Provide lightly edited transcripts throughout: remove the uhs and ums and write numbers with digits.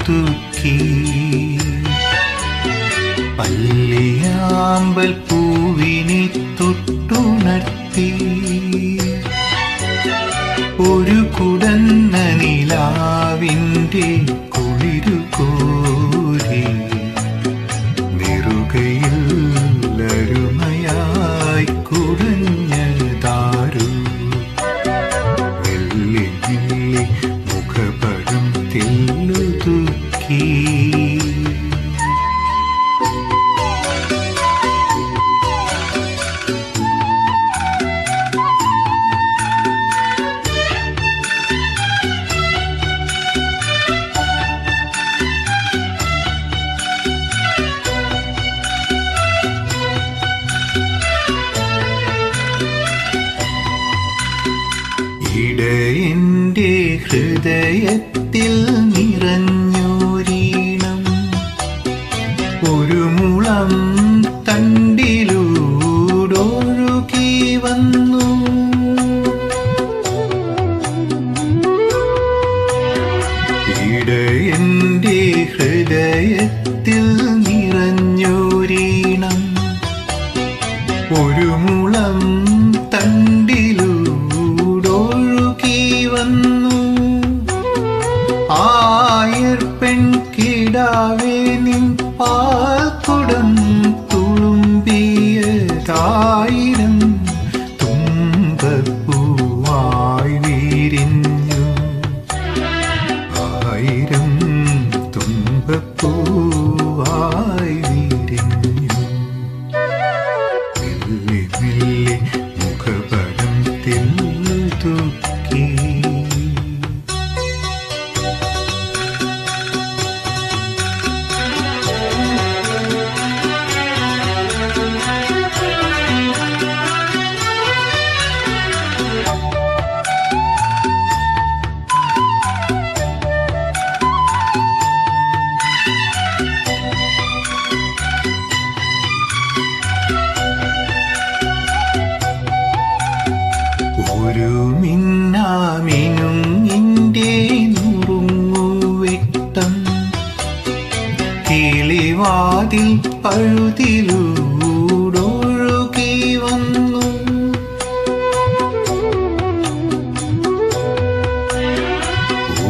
തൂക്കി പല്ലിയാമ്പൽ പൂവിനെ തൊട്ടുണർത്തി ഒരു കുടന്ന നിലാവിൻ്റെ കുളിരു കോരി നെറുകയിൽ അരുമയായി കുടഞ്ഞതാരു മെല്ലെ മെല്ലെ മുഖപടം തെല്ലുതുക്കി ഇടയൻ്റെ ഹൃദയത്തിൽ നിറഞ്ഞൊരീണം ഒരു മുളം തണ്ടിലൂടൊഴുകി വന്നു ഇടയൻ്റെ ഹൃദയത്തിൽ നിറഞ്ഞൊരീണം ഒരു മുളം ആയർ പെൺകിടാവേ നിൻ പാൽക്കുടം തുളുമ്പിയതായിരം തുമ്പപ്പൂവായി വിരിഞ്ഞു ആയിരം തുമ്പപ്പൂവായി വിരിഞ്ഞു മെല്ലെ മെല്ലെ മുഖപടം തെല്ലുതുക്കി ഒരു മിന്നാമിനും നിന്റെ നുറുങ്ങുവെട്ടം കിളിവാതിൽ പഴുതിലൂടൊഴുകി വന്നു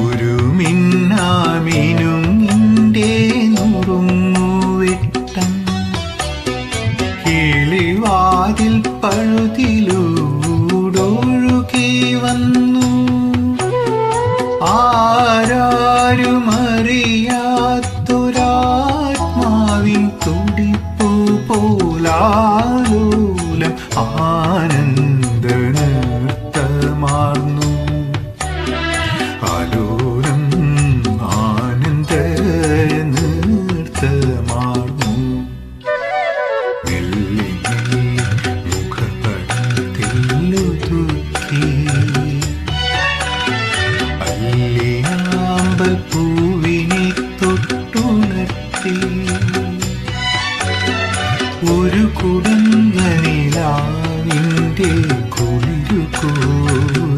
ഒരു മിന്നാമിനും നിന്റെ നുറുങ്ങുവെട്ടം കിളിവാതിൽ പഴുതിലൂടൊഴുകി വന്നു ആരാരുമറിയാത്തൊരാത്മാവിൻ തുടിപ്പു പോലാലോലം ആനന്ദ നൃത്തമാർന്നു ആലോലം ആനന്ദ നൃത്തമാർന്നു മെല്ലെ മെല്ലെ മുഖപടം തെല്ലുതുക്കി പല്ലിയാമ്പൽ പൂവിനെ തൊട്ടുണർത്തി ഒരു കുടന്ന നിലാവിൻ്റെ കുളിരു കോരി